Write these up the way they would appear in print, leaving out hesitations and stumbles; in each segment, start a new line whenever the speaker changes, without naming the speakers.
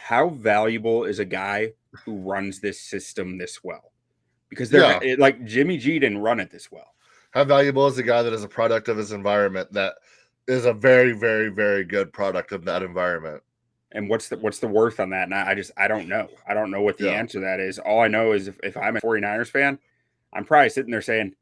how valuable is a guy who runs this system this well? Because
Yeah.
like Jimmy G didn't run it this well.
How valuable is a guy that is a product of his environment that is a very, very, very good product of that environment?
And what's the worth on that? And I don't know. I don't know what the
Yeah.
answer to that is. All I know is if I'm a 49ers fan, I'm probably sitting there saying,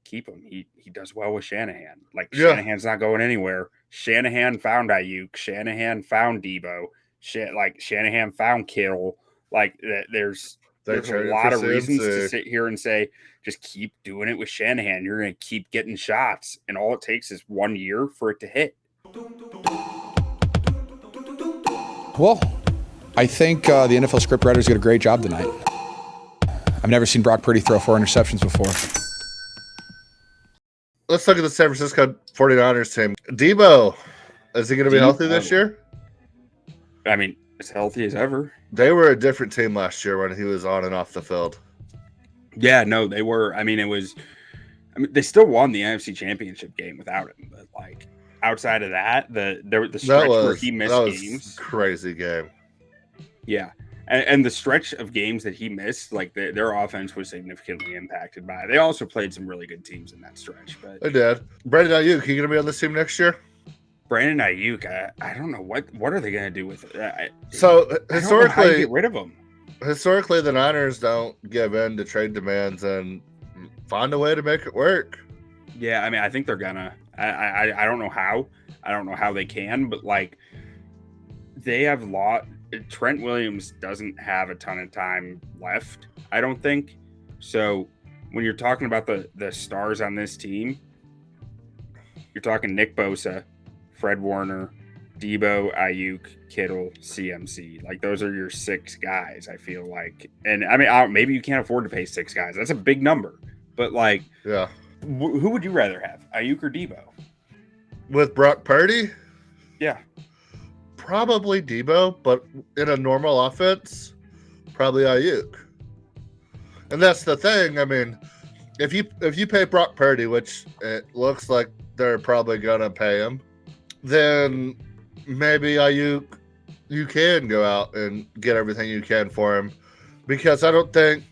keep him. He does well with Shanahan. Like
Yeah.
Shanahan's not going anywhere. Shanahan found Aiyuk. Shanahan found Deebo. Shanahan found Kittle. Like there's
They
a
traded
lot
for
of reasons to
CMC.
sit here and say just keep doing it with Shanahan. You're going to keep getting shots, and all it takes is 1 year for it to hit.
Well, I think the NFL scriptwriters did a great job tonight. I've never seen Brock Purdy throw 4 interceptions before.
Let's look at the San Francisco 49ers team. Deebo, is he going to be healthy this year?
I mean, as healthy as ever.
They were a different team last year when he was on and off the field.
Yeah, no, they were. I mean, they still won the NFC Championship game without him. But like outside of that, the stretch where he missed games,
crazy game.
Yeah, and the stretch of games that he missed, like their offense was significantly impacted by it. They also played some really good teams in that stretch. But
they did. Brandon Aiyuk, he going to be on this team next year?
Brandon Aiyuk, I don't know what are they going to do with it.
So historically,
get rid of him.
Historically, the Niners don't give in to trade demands and find a way to make it work.
Yeah, I mean, I think they're gonna. I don't know how. I don't know how they can, but like they have Trent Williams doesn't have a ton of time left, I don't think. So when you're talking about the stars on this team, you're talking Nick Bosa, Fred Warner, Deebo, Aiyuk, Kittle, CMC. Like those are your 6 guys, I feel like. And I mean, maybe you can't afford to pay 6 guys. That's a big number. But like,
yeah,
who would you rather have, Aiyuk or Deebo?
With Brock Purdy?
Yeah.
Probably Deebo, but in a normal offense, probably Aiyuk. And that's the thing. I mean, if you pay Brock Purdy, which it looks like they're probably gonna pay him, then maybe Aiyuk, you can go out and get everything you can for him, because I don't think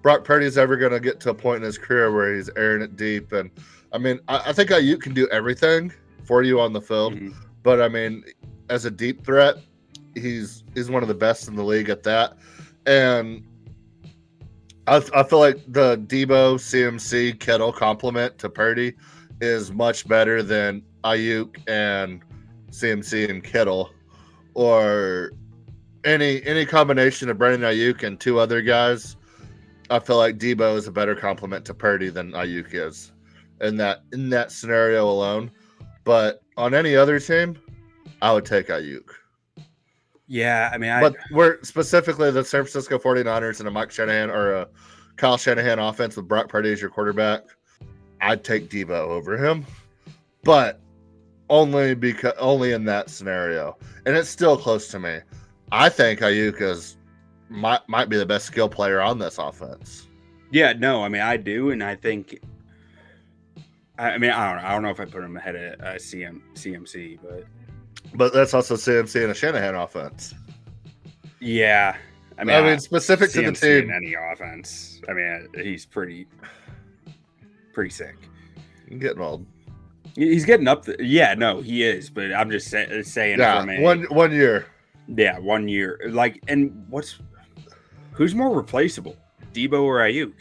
Brock Purdy's ever going to get to a point in his career where he's airing it deep. And I mean, I think Aiyuk can do everything for you on the field, but I mean, as a deep threat, he's one of the best in the league at that. And I feel like the Deebo, CMC, Kittle complement to Purdy is much better than Aiyuk and CMC and Kittle, or any combination of Brandon Aiyuk and 2 other guys. I feel like Deebo is a better complement to Purdy than Aiyuk is in that scenario alone. But on any other team, I would take Aiyuk.
Yeah, I mean,
but we're specifically the San Francisco 49ers and a Mike Shanahan or a Kyle Shanahan offense with Brock Purdy as your quarterback. I'd take Deebo over him, but only in that scenario, and it's still close to me. I think Aiyuk might be the best skill player on this offense.
Yeah, no, I mean I do, and I think. I mean, I don't know if I put him ahead of CMC,
but that's also CMC and a Shanahan offense.
Yeah, I mean
specific to the team,
in any offense. I mean, he's pretty sick.
I'm getting old.
He's getting up. Yeah, no, he is. But I'm just saying.
Yeah, from 1 year.
Yeah, 1 year. Like, and who's more replaceable, Deebo or Aiyuk?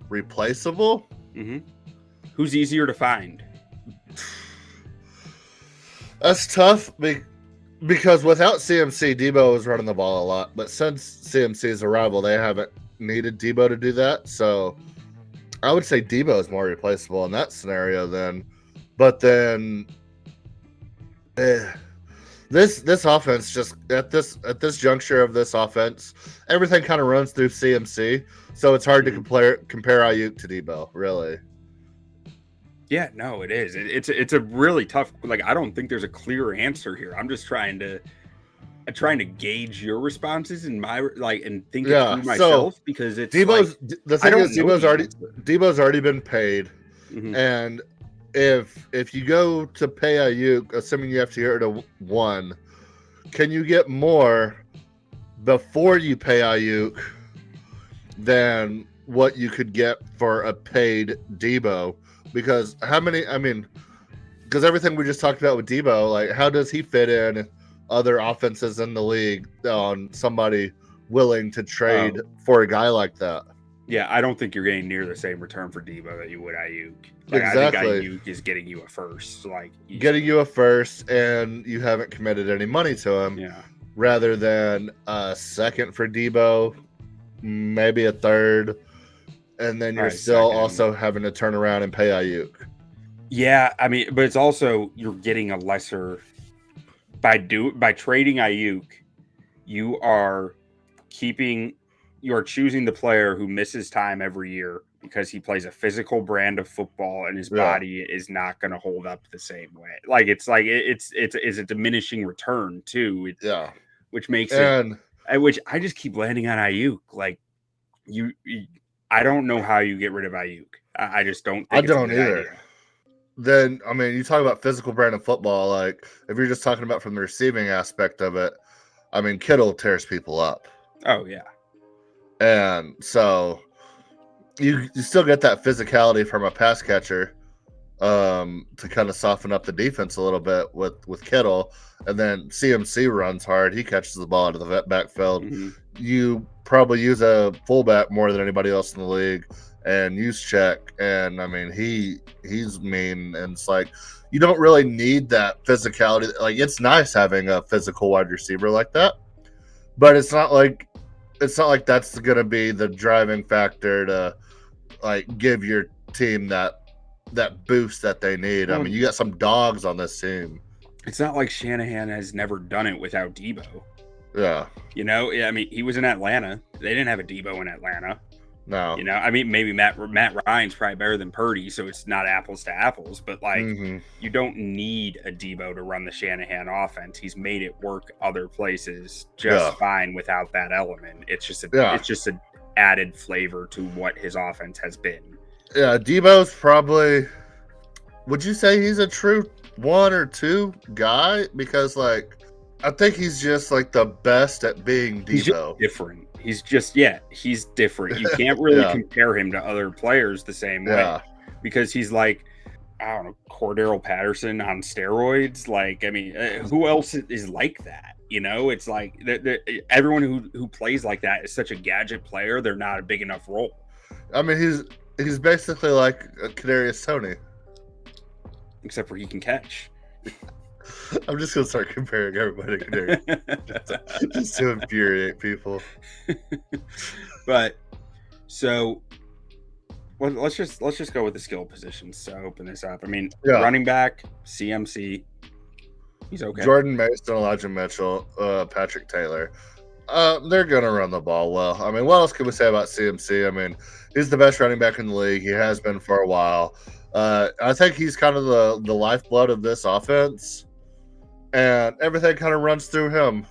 Replaceable?
Mm-hmm. Who's easier to find?
That's tough because without CMC, Deebo was running the ball a lot. But since CMC's arrival, they haven't needed Deebo to do that. So I would say Deebo is more replaceable in that scenario then. But then this offense just at this juncture of this offense, everything kind of runs through CMC. So it's hard to compare Aiyuk to Deebo, really.
Yeah, no, it is. It's a really tough. Like, I don't think there's a clear answer here. I'm just trying to gauge your responses and and think it through myself, because it's
the thing is Deebo's already been paid, and if you go to pay Aiyuk, assuming you have to hear it to 1, can you get more before you pay Aiyuk than what you could get for a paid Deebo? Because because everything we just talked about with Deebo, like how does he fit in other offenses in the league on somebody willing to trade for a guy like that?
Yeah, I don't think you're getting near the same return for Deebo that you would Aiyuk. Like,
Exactly.
I think Aiyuk is getting you a first. Like,
getting you a first, and you haven't committed any money to him.
Yeah.
Rather than a second for Deebo, maybe a third, and then you're still also having to turn around and pay Aiyuk.
Yeah, I mean, but it's also you're getting a lesser by trading Aiyuk, you are choosing the player who misses time every year because he plays a physical brand of football and his body is not going to hold up the same way. Like it's a diminishing return too. Which makes which I just keep landing on Aiyuk. Like I don't know how you get rid of Aiyuk. I just don't think
I don't either.
Idea.
Then, I mean, you talk about physical brand of football. Like, if you're just talking about from the receiving aspect of it, I mean, Kittle tears people up.
Oh, yeah.
And so you still get that physicality from a pass catcher to kind of soften up the defense a little bit with Kittle. And then CMC runs hard. He catches the ball into the backfield.
Mm-hmm.
You probably use a fullback more than anybody else in the league. And use check, and I mean he's mean, and it's like you don't really need that physicality. Like, it's nice having a physical wide receiver like that, but it's not like that's gonna be the driving factor to like give your team that boost that they need. I mean, you got some dogs on this team.
It's not like Shanahan has never done it without Deebo.
Yeah,
I mean, he was in Atlanta. They didn't have a Deebo in Atlanta.
No.
I mean, maybe Matt Ryan's probably better than Purdy, so it's not apples to apples, but like you don't need a Deebo to run the Shanahan offense. He's made it work other places just fine without that element. It's just an added flavor to what his offense has been.
Yeah, Deebo's probably, would you say he's a true 1 or 2 guy? Because like I think he's just like the best at being Deebo.
He's just different. He's different. You can't really compare him to other players the same way because he's like, I don't know, Cordero Patterson on steroids. Like, I mean, who else is like that? It's like everyone who plays like that is such a gadget player. They're not a big enough role.
I mean, he's basically like a Kadarius Toney,
except for he can catch.
I'm just gonna start comparing everybody to Kadarius just to infuriate people.
But so, let's just go with the skill positions to open this up. I mean, running back, CMC, he's okay.
Jordan Mason, Elijah Mitchell, Patrick Taylor. They're gonna run the ball well. I mean, what else can we say about CMC? I mean, he's the best running back in the league. He has been for a while. I think he's kind of the lifeblood of this offense. And everything kind of runs through him.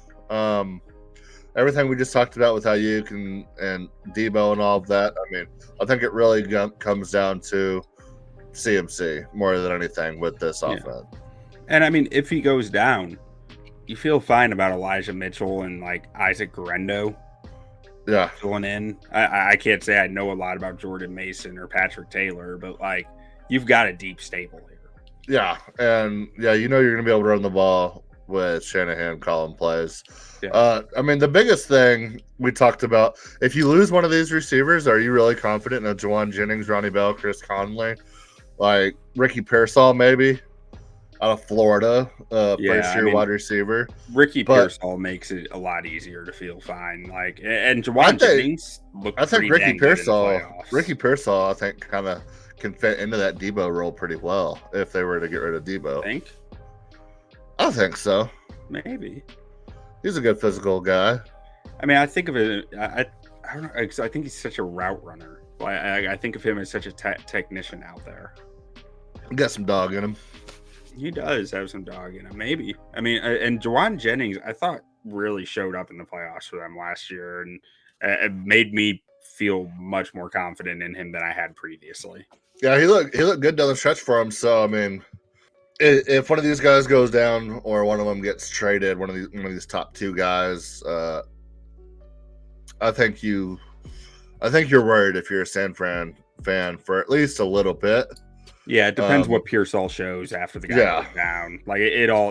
Everything we just talked about with Aiyuk and Deebo and all of that. I mean, I think it really comes down to CMC more than anything with this offense.
And I mean, if he goes down, you feel fine about Elijah Mitchell and like Isaac Guerendo. Filling in. I can't say I know a lot about Jordan Mason or Patrick Taylor, but like you've got a deep stable here.
Yeah, and you're going to be able to run the ball with Shanahan calling plays. I mean, the biggest thing we talked about, if you lose one of these receivers, are you really confident in a Juwan Jennings, Ronnie Bell, Chris Conley, like Ricky Pearsall maybe out of Florida, first-year wide receiver?
Ricky Pearsall makes it a lot easier to feel fine. Like, and Juwan Jennings looked pretty dang good in the playoffs.
Ricky Pearsall, I think, kind of can fit into that Deebo role pretty well if they were to get rid of Deebo. I think so.
Maybe.
He's a good physical guy.
I mean, I think of it. I don't know. I think he's such a route runner. I think of him as such a technician out there.
He got some dog in him.
He does have some dog in him. Maybe. I mean, and Juwan Jennings, I thought really showed up in the playoffs for them last year, and it made me feel much more confident in him than I had previously.
Yeah, he looked good down the stretch for him. So I mean, if one of these guys goes down or one of them gets traded, one of these top two guys, I think you're worried if you're a San Fran fan for at least a little bit.
Yeah, it depends what Pearsall shows after the guy goes down. Like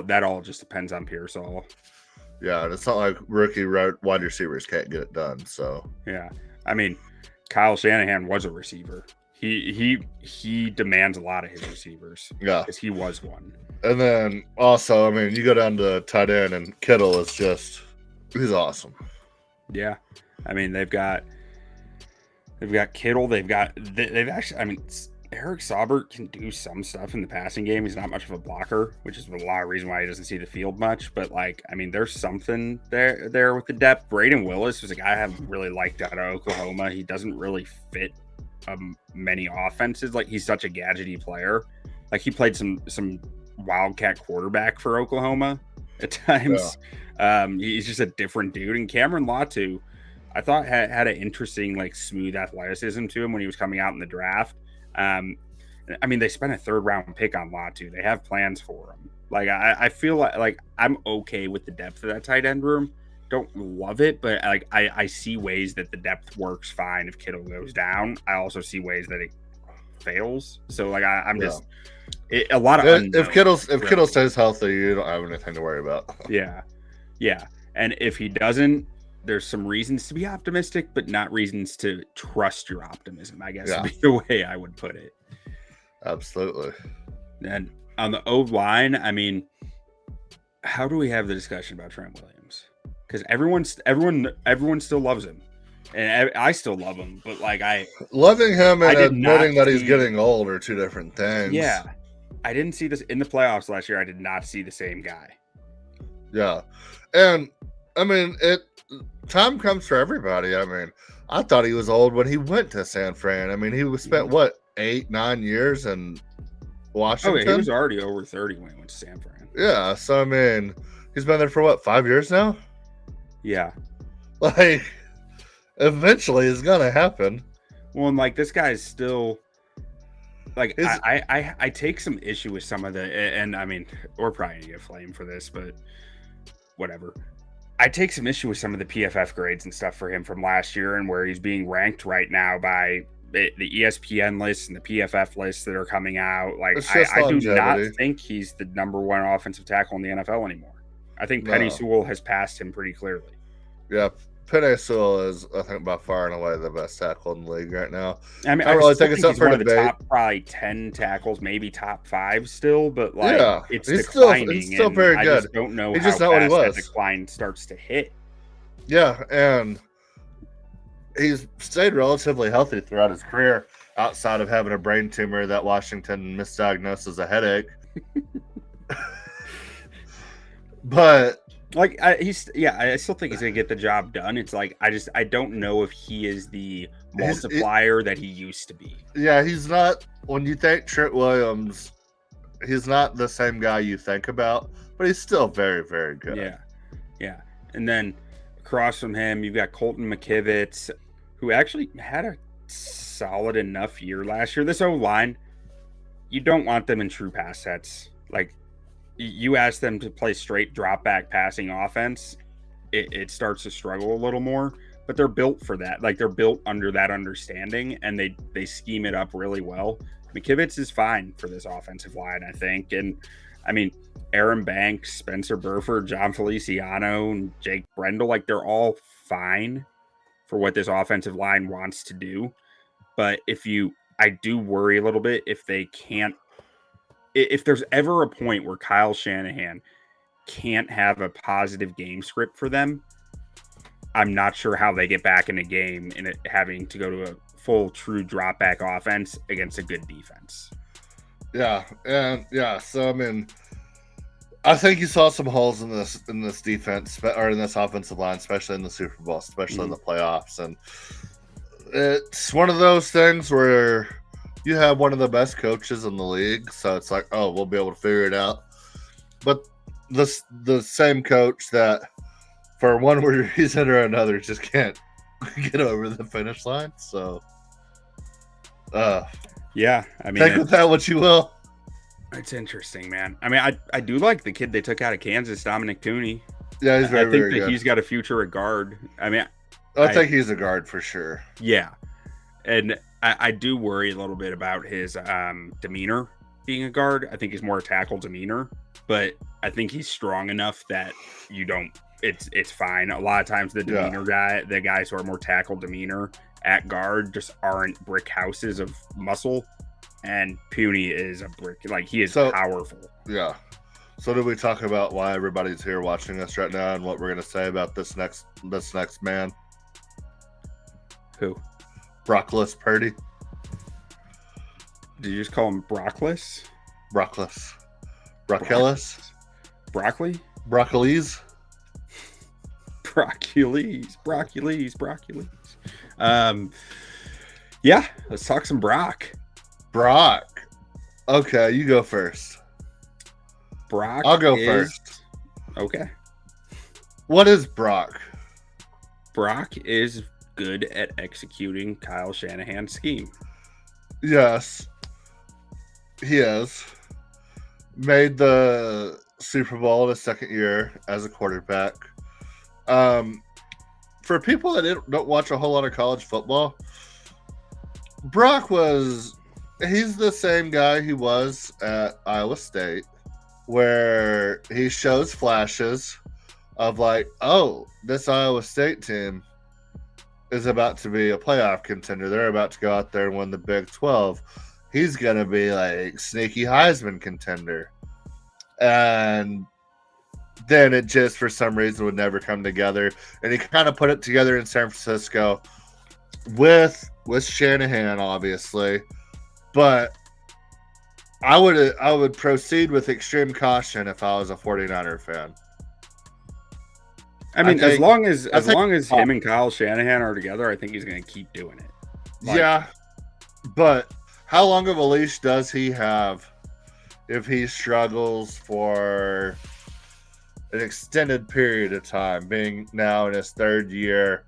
that all just depends on Pearsall.
Yeah, and it's not like rookie wide receivers can't get it done. So
yeah, I mean, Kyle Shanahan was a receiver. He demands a lot of his receivers.
Yeah,
because he was one.
And then also, I mean, you go down to tight end, and Kittle is he's awesome.
Yeah, I mean they've got Kittle. They've actually. I mean, Eric Saubert can do some stuff in the passing game. He's not much of a blocker, which is a lot of reason why he doesn't see the field much. But like, I mean, there's something there with the depth. Braden Willis was a guy I have really liked out of Oklahoma. He doesn't really fit many offenses. Like, he's such a gadgety player. Like, he played some wildcat quarterback for Oklahoma at times. Yeah. He's just a different dude. And Cameron Latu, I thought had an interesting, like, smooth athleticism to him when he was coming out in the draft. I mean, they spent a 3rd round pick on Latu. They have plans for him. Like, I feel like I'm okay with the depth of that tight end room. Don't love it, but like I see ways that the depth works fine if Kittle goes down. I also see ways that it fails. So like I'm just a lot of
if Kittle stays healthy, you don't have anything to worry about.
Yeah. And if he doesn't, there's some reasons to be optimistic, but not reasons to trust your optimism, I guess would be the way I would put it.
Absolutely.
And on the O-line, I mean, how do we have the discussion about Trent Williams? Because everyone still loves him, and I still love him. But like
loving him and admitting that he's getting old are two different things.
Yeah, I didn't see this in the playoffs last year. I did not see the same guy.
Yeah, and I mean time comes for everybody. I mean, I thought he was old when he went to San Fran. I mean, he was spent 8-9 years in Washington.
Oh, yeah, he was already over 30 when he went to San Fran.
Yeah, so I mean, he's been there for 5 years now?
Yeah.
Like, eventually it's gonna happen.
Well, and like this guy's still like I take some issue with some of the, and I mean, we're probably gonna get flamed for this, but whatever. I take some issue with some of the PFF grades and stuff for him from last year and where he's being ranked right now by the ESPN lists and the PFF lists that are coming out. Like, I do not think he's the number 1 offensive tackle in the NFL anymore. I think Penei Sewell has passed him pretty clearly.
Yeah, Penei Sewell is, I think, by far and away the best tackle in the league right now.
I mean, I really think it's up for debate. Top probably 10 tackles, maybe top 5 still, but like it's declining.
It's still very good.
I just don't know how fast that decline starts to hit.
Yeah, and he's stayed relatively healthy throughout his career, outside of having a brain tumor that Washington misdiagnosed as a headache. But
like I still think he's gonna get the job done. It's like I don't know if he is the multiplier that he used to be.
Yeah, he's not. When you think Trent Williams, he's not the same guy you think about, but he's still very, very good.
Yeah. And then across from him, you've got Colton McKivitz, who actually had a solid enough year last year. This O-line, you don't want them in true pass sets. Like, you ask them to play straight drop back passing offense, it starts to struggle a little more, but they're built for that. Like, they're built under that understanding, and they scheme it up really well. McKivitz is fine for this offensive line, I think. And I mean, Aaron Banks, Spencer Burford, John Feliciano, and Jake Brendel, like, they're all fine for what this offensive line wants to do. But I do worry a little bit if they can't, if there's ever a point where Kyle Shanahan can't have a positive game script for them, I'm not sure how they get back in a game and it having to go to a full true drop back offense against a good defense.
Yeah. And yeah, so I mean, I think you saw some holes in this defense or in this offensive line, especially in the Super Bowl, especially in the playoffs. And it's one of those things where you have one of the best coaches in the league, so it's like, oh, we'll be able to figure it out. But the same coach that, for one reason or another, just can't get over the finish line. So,
yeah, I mean,
take with that what you will.
It's interesting, man. I mean, I do like the kid they took out of Kansas, Dominic Tooney.
Yeah, he's
I
very,
think
very
that
good.
he's got a future at guard. I mean,
I think he's a guard for sure.
Yeah. And I do worry a little bit about his demeanor being a guard. I think he's more a tackle demeanor, but I think he's strong enough that you don't. It's fine. A lot of times the demeanor the guys who are more tackle demeanor at guard just aren't brick houses of muscle. And Puny is a brick. Like, he is powerful.
Yeah. So did we talk about why everybody's here watching us right now and what we're going to say about this next man?
Who?
Brockless Purdy.
Did you just call him Brockless?
Brockless. Brockelis?
Broccoli?
Broccolis?
Broccules. Yeah, let's talk some Brock.
Brock. Okay, you go first.
Brock.
I'll go first.
Okay.
What is Brock?
Brock is good at executing Kyle Shanahan's scheme.
Yes. He has made the Super Bowl in his second year as a quarterback. For people that don't watch a whole lot of college football, Brock he's the same guy he was at Iowa State, where he shows flashes of like, oh, this Iowa State team is about to be a playoff contender. They're about to go out there and win the Big 12. He's going to be like sneaky Heisman contender. And then it just, for some reason, would never come together. And he kind of put it together in San Francisco with Shanahan, obviously. But I would proceed with extreme caution if I was a 49er fan.
I mean, as long as him and Kyle Shanahan are together, I think he's going to keep doing it.
Yeah, but how long of a leash does he have if he struggles for an extended period of time, being now in his third year,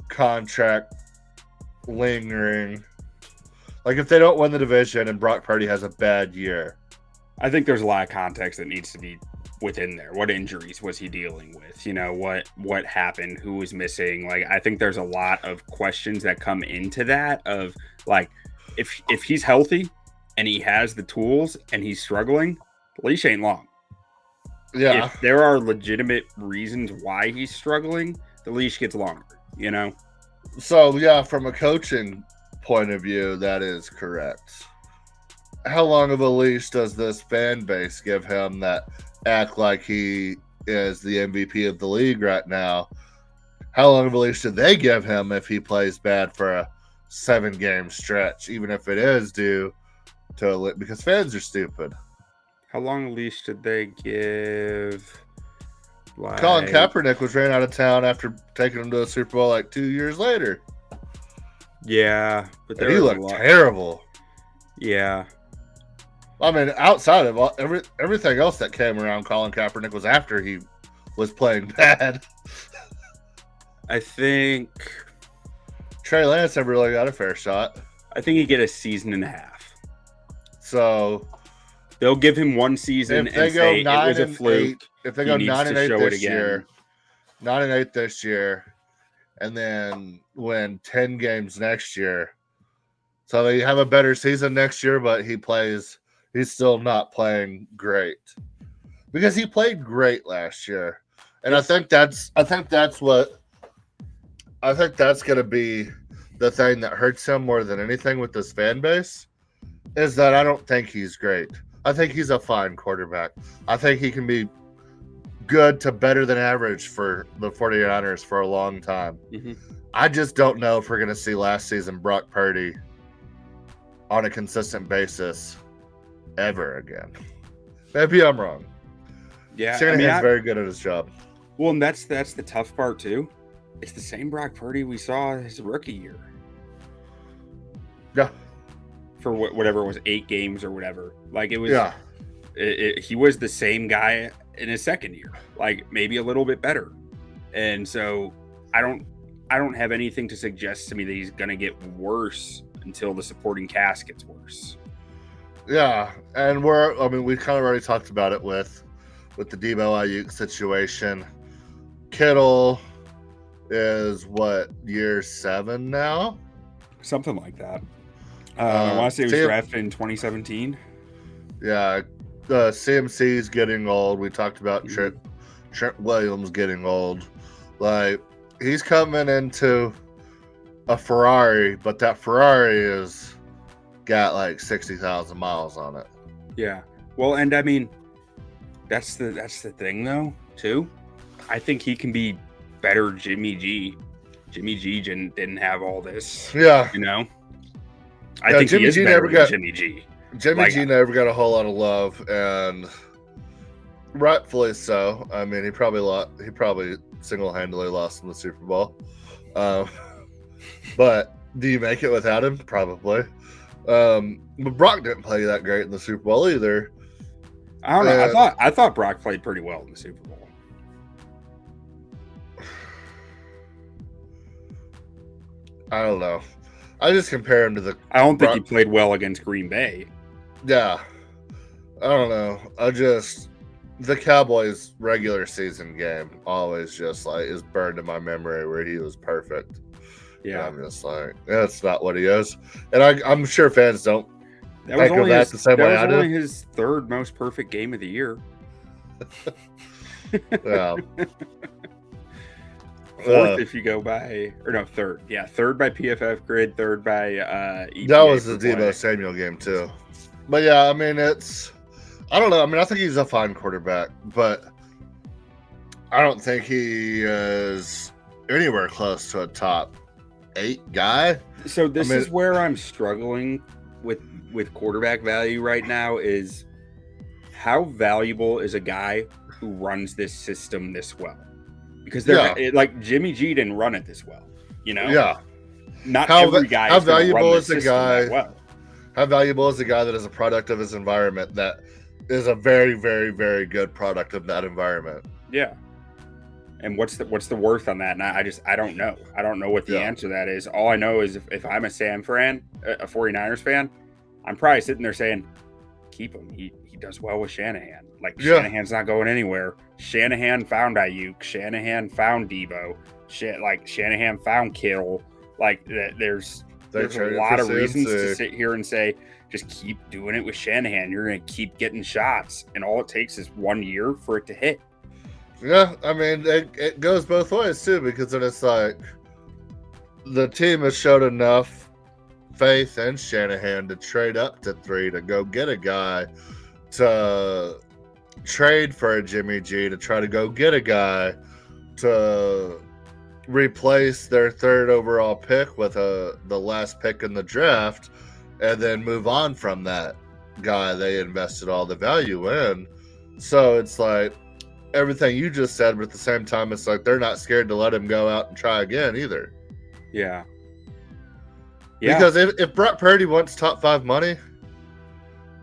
contract lingering? Like, if they don't win the division and Brock Purdy has a bad year.
I think there's a lot of context that needs to be within there. What injuries was he dealing with? You know, what happened? Who was missing? Like, I think there's a lot of questions that come into that of, like, if he's healthy and he has the tools and he's struggling, the leash ain't long.
Yeah.
If there are legitimate reasons why he's struggling, the leash gets longer, you know?
So, yeah, from a coaching point of view, that is correct. How long of a leash does this fan base give him that act like he is the MVP of the league right now? How long of a leash do they give him if he plays bad for a 7-game stretch, even if it is due to because fans are stupid?
How long a leash did they give?
Colin Kaepernick was ran out of town after taking him to a Super Bowl like 2 years later.
Yeah, but
he looked terrible.
Yeah.
I mean, outside of everything else that came around Colin Kaepernick was after he was playing bad.
I think
Trey Lance never really got a fair shot.
I think he get a season and a half.
So
they'll give him one season and say it was a fluke.
If they go 9-8 this year, 9-8 this year, and then win 10 games next year, so they have a better season next year, but he's still not playing great because he played great last year, and I think that's going to be the thing that hurts him more than anything with this fan base is that I don't think he's great. I think he's a fine quarterback. I think he can be good to better than average for the 49ers for a long time.
Mm-hmm.
I just don't know if we're going to see last season Brock Purdy on a consistent basis ever again. Maybe I'm wrong.
Yeah,
Shanahan's very good at his job.
Well, and that's the tough part too. It's the same Brock Purdy we saw his rookie year.
Yeah.
For whatever it was, 8 games or whatever. Like, it was.
Yeah.
He was the same guy in his second year, like maybe a little bit better. And so I don't have anything to suggest to me that he's going to get worse until the supporting cast gets worse.
Yeah, and we kind of already talked about it with the Deebo Aiyuk situation. Kittle is what, year 7 now?
Something like that. I want to say it was drafted in 2017.
Yeah, CMC's getting old. We talked about Trent Williams getting old. Like, he's coming into a Ferrari, but that Ferrari is got like 60,000 miles on it.
Yeah. Well, and I mean, that's the thing though, too. I think he can be better Jimmy G. Jimmy G didn't have all this.
Yeah.
You know? I think
Jimmy
he is
G
better
never
than
got
Jimmy G.
Jimmy G never got a whole lot of love, and rightfully so. I mean, he probably single-handedly lost in the Super Bowl. But do you make it without him? Probably. But Brock didn't play that great in the Super Bowl either.
I don't know. I thought Brock played pretty well in the Super Bowl.
I don't know. I just compare him to the.
I don't think he played well against Green Bay.
Yeah. I don't know. The Cowboys regular season game always just like is burned in my memory where he was perfect.
Yeah.
And I'm just like, that's not what he is. And I'm sure fans don't
That was only
the same way I do.
only his third most perfect game of the year.
Yeah.
Fourth, if you go by, or no, third. Yeah, third by PFF grid, third by EPA.
That was the Deebo Samuel game too. But yeah, I mean, I don't know. I mean, I think he's a fine quarterback, but I don't think he is anywhere close to a top 8 guy.
So this is where I'm struggling with quarterback value right now is how valuable is a guy who runs this system this well? Because like Jimmy G didn't run it this well, you know?
Yeah.
Not every guy
how valuable is a guy
well.
How valuable is a guy that is a product of his environment that is a very, very, very good product of that environment?
Yeah. And what's the worth on that? And I don't know. I don't know what the answer to that is. All I know is if I'm a Sam fan, a 49ers fan, I'm probably sitting there saying, keep him. He does well with Shanahan. Like, Shanahan's not going anywhere. Shanahan found Aiyuk. Shanahan found Deebo. Shanahan found Kittle. Like, there's a lot of reasons to sit here and say, just keep doing it with Shanahan. You're going to keep getting shots. And all it takes is 1 year for it to hit.
Yeah, I mean, it goes both ways, too, because then it's like the team has showed enough faith in Shanahan to trade up to 3 to go get a guy, to trade for a Jimmy G, to try to go get a guy to replace their 3rd overall pick with the last pick in the draft, and then move on from that guy they invested all the value in. So it's like everything you just said, but at the same time, it's like they're not scared to let him go out and try again either.
Yeah.
Because if Brock Purdy wants top 5 money,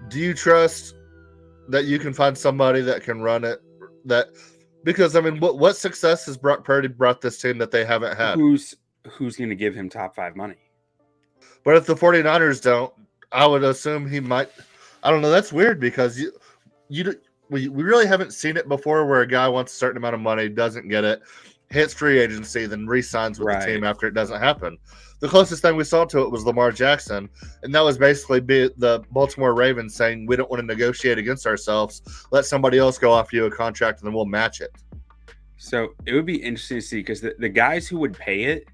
do you trust that you can find somebody that can run it? Because I mean, what success has Brock Purdy brought this team that they haven't had?
Who's going to give him top 5 money?
But if the 49ers don't, I would assume he might. I don't know. That's weird because we really haven't seen it before where a guy wants a certain amount of money, doesn't get it, hits free agency, then re-signs with the team after it doesn't happen. The closest thing we saw to it was Lamar Jackson, and that was basically the Baltimore Ravens saying, we don't want to negotiate against ourselves. Let somebody else go offer you a contract, and then we'll match it.
So it would be interesting to see because the guys who would pay it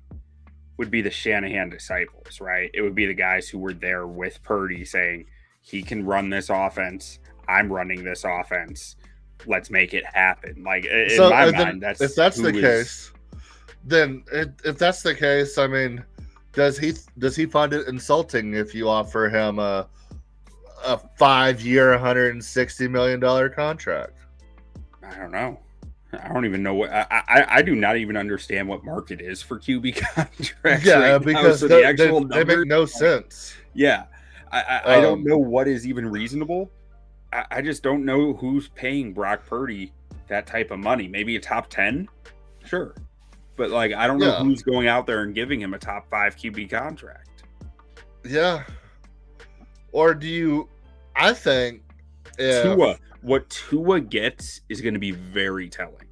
would be the Shanahan disciples, right? It would be the guys who were there with Purdy saying, he can run this offense. I'm running this offense. Let's make it happen. Like, in my mind,
if that's the case, then if that's the case, I mean, does he find it insulting if you offer him a 5-year, $160 million contract?
I don't know. I don't even know what I do not even understand what market is for QB contracts.
Yeah,
right
because
so
they make no sense.
Yeah, I don't know what is even reasonable. I just don't know who's paying Brock Purdy that type of money. Maybe a top 10, sure, but like I don't know who's going out there and giving him a top 5 QB contract.
Yeah, or do you I think
Tua, what Tua gets is going to be very telling.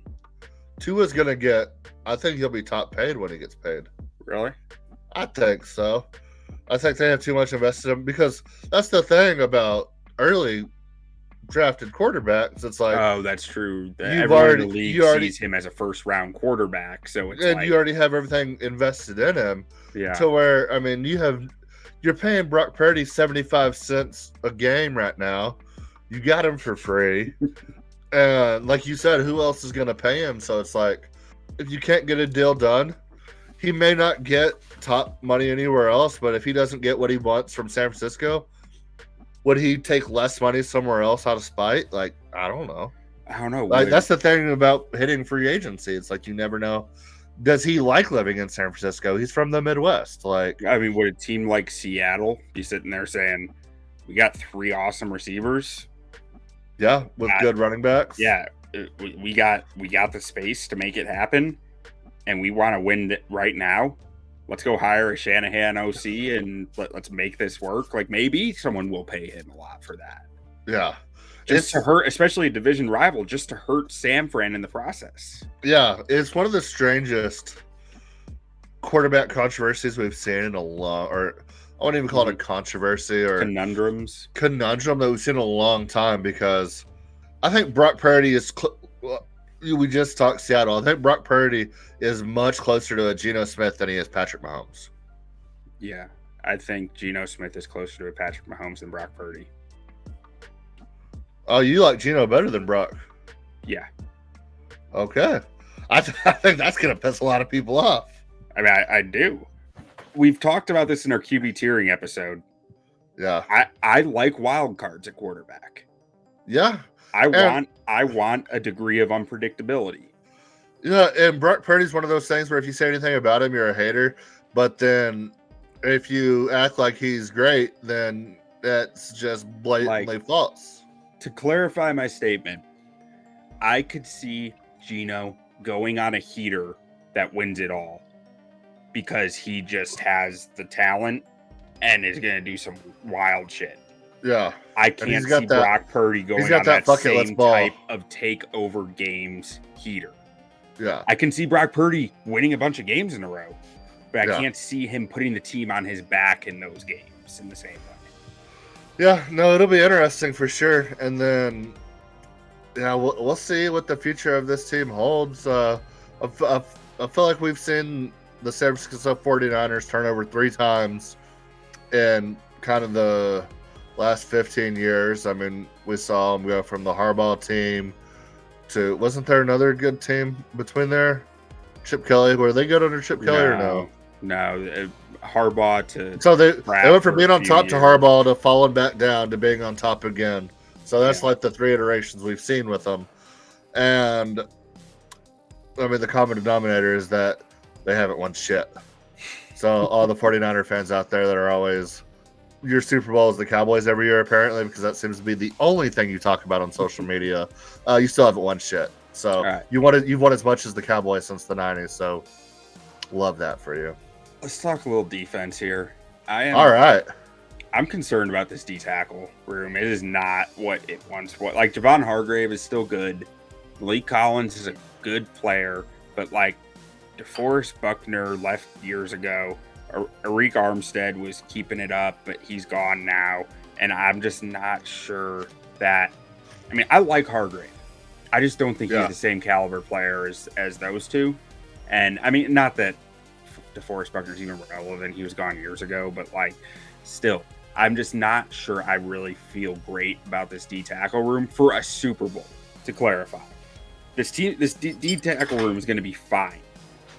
Tua's going to get, I think he'll be top paid when he gets paid.
Really?
I think so. I think they have too much invested in him because that's the thing about early drafted quarterbacks. It's like,
Oh, that's true.
You've
Everyone
already-
in the league
you already-
sees him as a first-round quarterback, so it's
and
like,
you already have everything invested in him
yeah,
to where, I mean, you're paying Brock Purdy 75 cents a game right now. You got him for free. And like you said, who else is going to pay him? So it's like, if you can't get a deal done, he may not get top money anywhere else, but if he doesn't get what he wants from San Francisco, would he take less money somewhere else out of spite? Like, I don't know.
I don't know.
Like, that's the thing about hitting free agency. It's like, you never know. Does he like living in San Francisco? He's from the Midwest. Like,
I mean, would a team like Seattle be sitting there saying, "We got 3 awesome receivers"?
yeah, with good running backs.
Yeah, we got the space to make it happen, and we want to win it right now. Let's go hire a Shanahan OC and let's make this work. Like, maybe someone will pay him a lot for that.
Yeah.
Just to hurt, especially a division rival, just to hurt San Fran in the process.
Yeah, it's one of the strangest quarterback controversies we've seen in a long, or I wouldn't even call it a controversy or conundrum that we've seen in a long time, because I think Brock Purdy is. We just talked Seattle. I think Brock Purdy is much closer to a Geno Smith than he is Patrick Mahomes.
Yeah, I think Geno Smith is closer to a Patrick Mahomes than Brock Purdy.
Oh, you like Geno better than Brock?
Yeah.
Okay. I think that's going to piss a lot of people off.
I mean, I do. We've talked about this in our QB tiering episode.
Yeah.
I like wild cards at quarterback.
Yeah.
I want a degree of unpredictability.
Yeah, and Brock Purdy's one of those things where if you say anything about him, you're a hater. But then if you act like he's great, then that's just blatantly false.
To clarify my statement, I could see Geno going on a heater that wins it all because he just has the talent and is going to do some wild shit.
Yeah.
I can't see Brock Purdy going on that same type of takeover games heater.
Yeah.
I can see Brock Purdy winning a bunch of games in a row, but I can't see him putting the team on his back in those games in the same way.
Yeah, no, it'll be interesting for sure. And then, yeah, we'll see what the future of this team holds. I feel like we've seen the San Francisco 49ers turn over 3 times in kind of the last 15 years. I mean, we saw them go from the Harbaugh team to, wasn't there another good team between there? Chip Kelly. Were they good under Chip Kelly or no?
No, Harbaugh to.
So they went from being on top to Harbaugh to falling back down to being on top again. So that's like the 3 iterations we've seen with them. And I mean, the common denominator is that they haven't won shit. So all the 49er fans out there that are always, your Super Bowl is the Cowboys every year, apparently, because that seems to be the only thing you talk about on social media. You still haven't won shit. So you've won as much as the Cowboys since the 90s. So love that for you.
Let's talk a little defense here.
All right.
I'm concerned about this D tackle room. It is not what it once was. Like, Javon Hargrave is still good. Malik Collins is a good player, but like DeForest Buckner left years ago. Arik Armstead was keeping it up, but he's gone now. And I'm just not sure that. I mean, I like Hargrave. I just don't think he's the same caliber player as those two. And I mean, not that DeForest Buckner's even relevant. He was gone years ago, but like, still, I'm just not sure I really feel great about this D tackle room for a Super Bowl. To clarify, this D tackle room is going to be fine,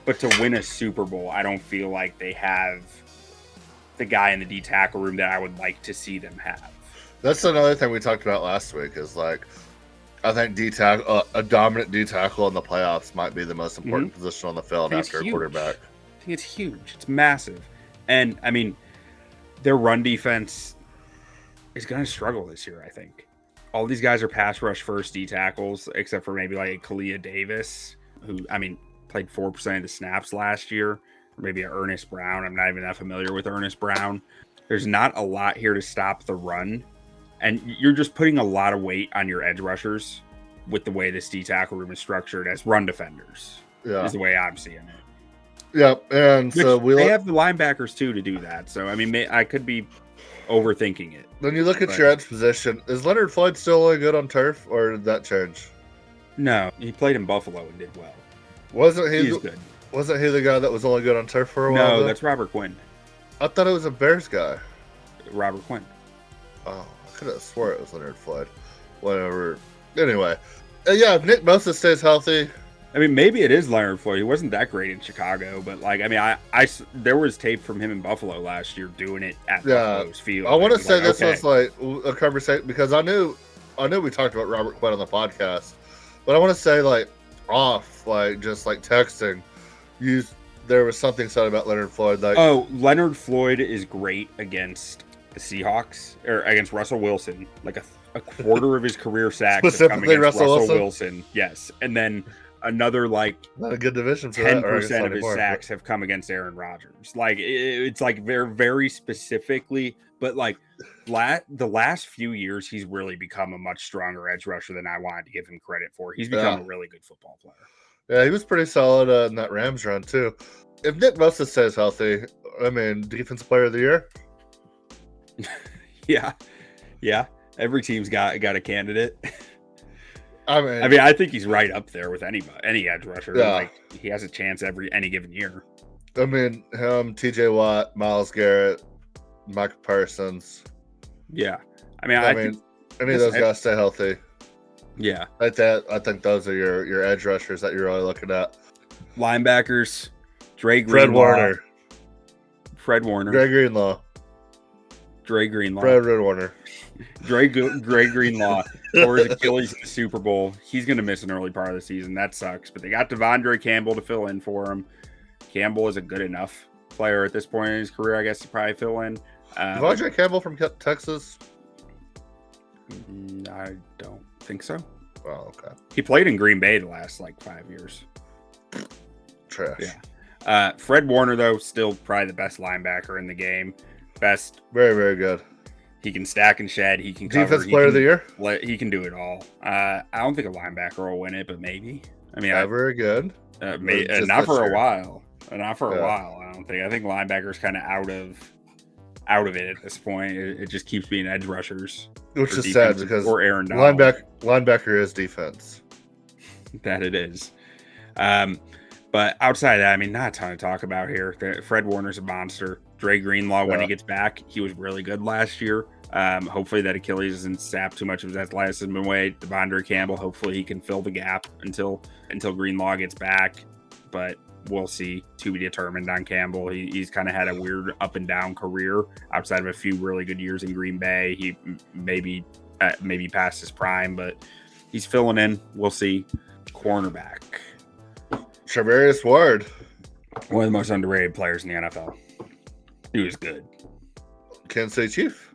but to win a Super Bowl, I don't feel like they have the guy in the D tackle room that I would like to see them have.
That's another thing we talked about last week. Is like, I think D tackle, a dominant D tackle in the playoffs might be the most important position on the field after a quarterback.
I think it's huge. It's massive. And, I mean, their run defense is going to struggle this year, I think. All these guys are pass rush first D tackles, except for maybe like Kalia Davis, who, I mean, played 4% of the snaps last year. Or maybe Ernest Brown. I'm not even that familiar with Ernest Brown. There's not a lot here to stop the run. And you're just putting a lot of weight on your edge rushers with the way this D tackle room is structured as run defenders.
Yeah.
Is the way I'm seeing it.
Yep. And so
they have the linebackers too to do that. So I mean, I could be overthinking it.
Then you look at your edge position. Is Leonard Floyd still only good on turf, or did that change?
No, he played in Buffalo and did well.
Wasn't he?
He's good.
Wasn't he the guy that was only good on turf for a while?
No, that's Robert Quinn.
I thought it was a Bears guy.
Robert Quinn.
Oh, I could have swore it was Leonard Floyd. Whatever. Anyway, yeah, if Nick Bosa stays healthy.
I mean, maybe it is Leonard Floyd. He wasn't that great in Chicago, but like, I mean, I there was tape from him in Buffalo last year doing it at Buffalo's field.
I want to say
like,
this was like a conversation because I knew we talked about Robert Quinn on the podcast, but I want to say like off, like just like texting, there was something said about Leonard Floyd. Like,
oh, Leonard Floyd is great against the Seahawks or against Russell Wilson. Like a quarter of his career sacks have come against Russell Wilson. Yes, and then another like
not a good division for
10% of his sacks have come against Aaron Rodgers. Like it's like very, very specifically, but like the last few years, he's really become a much stronger edge rusher than I wanted to give him credit for. He's become a really good football player.
Yeah, he was pretty solid in that Rams run too. If Nick Bosa stays healthy, I mean, defensive player of the year.
Yeah. Every team's got a candidate.
I mean,
I think he's right up there with any edge rusher. Yeah. Like he has a chance any given year.
I mean, him, T.J. Watt, Myles Garrett, Micah Parsons.
Yeah, I mean,
any of those guys stay healthy.
Yeah,
like that. I think those are your edge rushers that you're really looking at.
Linebackers, Fred Warner, Dre Greenlaw, Dre Greenlaw or his Achilles in the Super Bowl. He's going to miss an early part of the season. That sucks. But they got Devondre Campbell to fill in for him. Campbell is a good enough player at this point in his career, I guess, to probably fill in.
Devondre Campbell from Texas?
I don't think so.
Oh, okay.
He played in Green Bay the last 5 years.
Trash.
Yeah. Fred Warner, though, still probably the best linebacker in the game. Best.
Very, very good.
He can stack and shed. He can cover.
Defense player of the year?
He can do it all. I don't think a linebacker will win it, but maybe. I mean,
very good.
Not for a while. Not for a while, I don't think. I think linebackers kind of out of it at this point. It just keeps being edge rushers.
Which is sad because
Aaron Donald.
Linebacker is defense.
That it is. But outside of that, I mean, not a ton to talk about here. Fred Warner's a monster. Dre Greenlaw, when he gets back, he was really good last year. Hopefully that Achilles doesn't sap too much of his athleticism away. Devondre Campbell, hopefully he can fill the gap until Greenlaw gets back. But we'll see. To be determined on Campbell. He's kind of had a weird up and down career outside of a few really good years in Green Bay. He maybe past his prime, but he's filling in. We'll see. Cornerback.
Charvarius Ward.
One of the most underrated players in the NFL. He was good.
Kansas City Chief.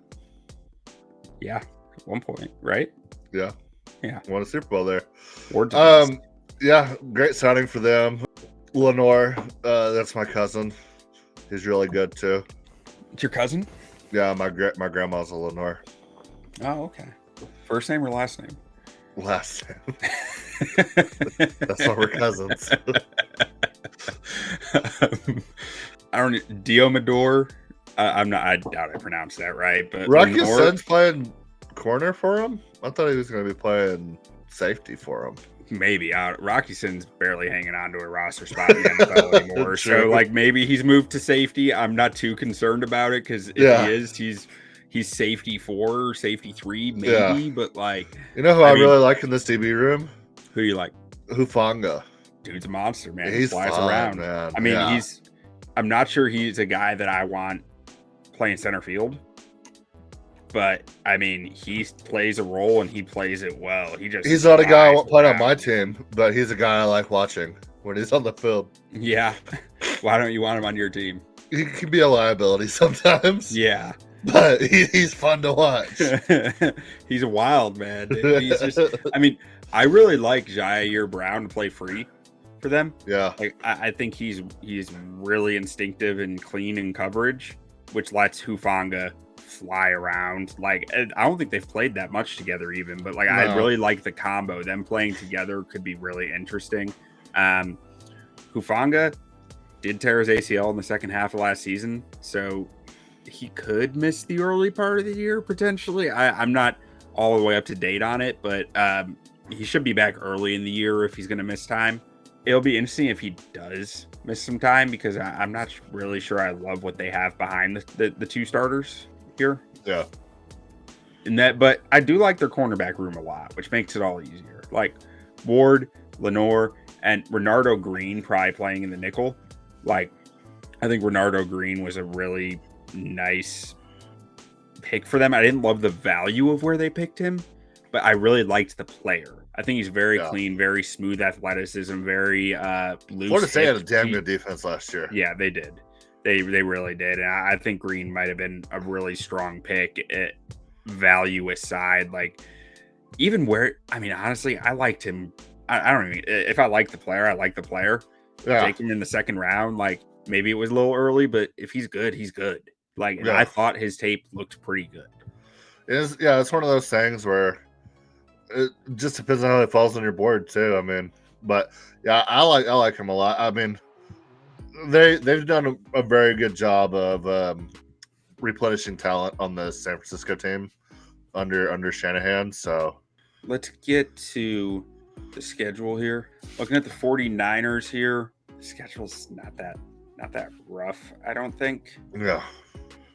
Yeah, at one point, right?
Yeah. Won a Super Bowl there.
Ward.
Yeah, great signing for them. Lenore, that's my cousin. He's really good too.
It's your cousin?
Yeah, my grandma's a Lenore.
Oh, okay. First name or last name?
Last name. That's why we're cousins.
Diomador. I doubt I pronounced that right, but
Rocky Son's playing corner for him. I thought he was going to be playing safety for him.
Maybe. Rocky Son's barely hanging on to a roster spot in the NFL anymore. So maybe he's moved to safety. I'm not too concerned about it because if he is, he's safety 4, safety 3, maybe. Yeah. But
you know who I really like in this DB room?
Who you like?
Hufanga.
Dude's a monster, man.
He's
flies
fun,
around.
Man.
I mean, I'm not sure he's a guy that I want playing center field. But I mean, he plays a role and he plays it well. He's
not a guy I want playing on my team, but he's a guy I like watching when he's on the field.
Yeah. Why don't you want him on your team?
He can be a liability sometimes.
Yeah.
But he's fun to watch.
He's a wild man. He's just, I mean, I really like Jair Brown to play free for them.
Yeah.
I think he's really instinctive and clean in coverage, which lets Hufanga fly around. Like, I don't think they've played that much together even, but like, I
No.
really like the combo. Them playing together could be really interesting. Hufanga did tear his ACL in the second half of last season, so he could miss the early part of the year potentially. I'm not all the way up to date on it, but he should be back early in the year if he's going to miss time. It'll be interesting if he does miss some time, because I'm not really sure I love what they have behind the two starters here.
Yeah.
But I do like their cornerback room a lot, which makes it all easier. Like Ward, Lenore, and Renardo Green probably playing in the nickel. Like, I think Renardo Green was a really nice pick for them. I didn't love the value of where they picked him, but I really liked the player. I think he's very clean, very smooth athleticism, very loose.
Florida State had a damn good defense last year.
Yeah, they did. They really did. And I think Green might have been a really strong pick at value aside. Like, even where, I mean, honestly, I liked him. I don't even, if I like the player, I like the player.
Yeah.
Take him in the second round. Like, maybe it was a little early, but if he's good, he's good. Like, and I thought his tape looked pretty good.
It's one of those things where it just depends on how it falls on your board too. I mean, but yeah, I like him a lot. I mean, they've done a very good job of replenishing talent on the San Francisco team under Shanahan. So
let's get to the schedule here. Looking at the 49ers here, the schedule's not that rough, I don't think.
Yeah.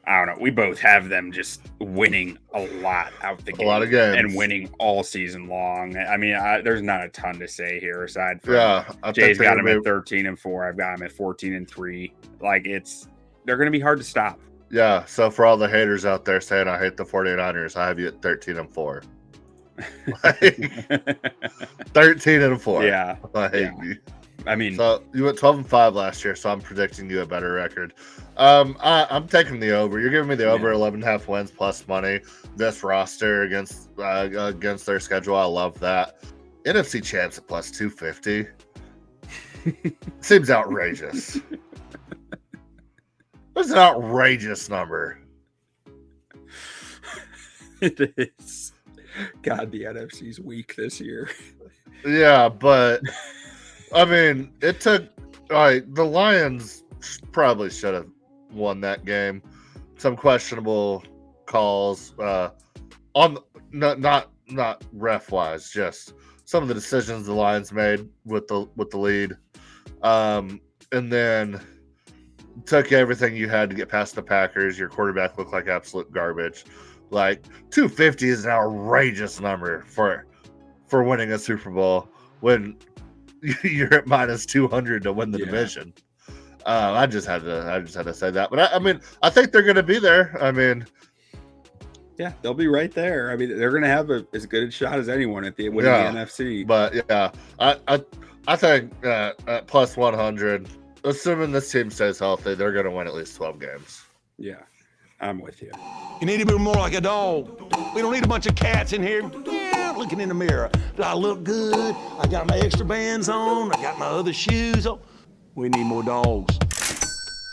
I don't know. We both have them just winning a lot out the gate.
A lot of games.
And winning all season long. I mean, there's not a ton to say here aside from Jay's got them at 13-4. I've got them at 14-3. Like, they're going to be hard to stop.
Yeah. So for all the haters out there saying I hate the 49ers, I have you at 13-4. 13-4.
Yeah. I mean,
so you went 12-5 last year, so I'm predicting you a better record. I'm taking the over. You're giving me the over 11.5 wins plus money. This roster against their schedule, I love that. NFC champs at plus 250 seems outrageous. That's an outrageous number.
It is. God, the NFC's weak this year.
Yeah, but I mean, it took. All right, the Lions probably should have won that game. Some questionable calls on not ref wise, just some of the decisions the Lions made with the lead, and then took everything you had to get past the Packers. Your quarterback looked like absolute garbage. Like 250 is an outrageous number for winning a Super Bowl when you're at minus 200 to win the division. I just had to say that. But I mean, I think they're going to be there. I mean,
yeah, they'll be right there. I mean, they're going to have as good a shot as anyone at the winning the NFC.
But yeah, I think at plus 100, assuming this team stays healthy, they're going to win at least 12 games.
Yeah, I'm with you.
You need to be more like a dog. We don't need a bunch of cats in here looking in the mirror. Do I look good? I got my extra bands on. I got my other shoes on. We need more dogs.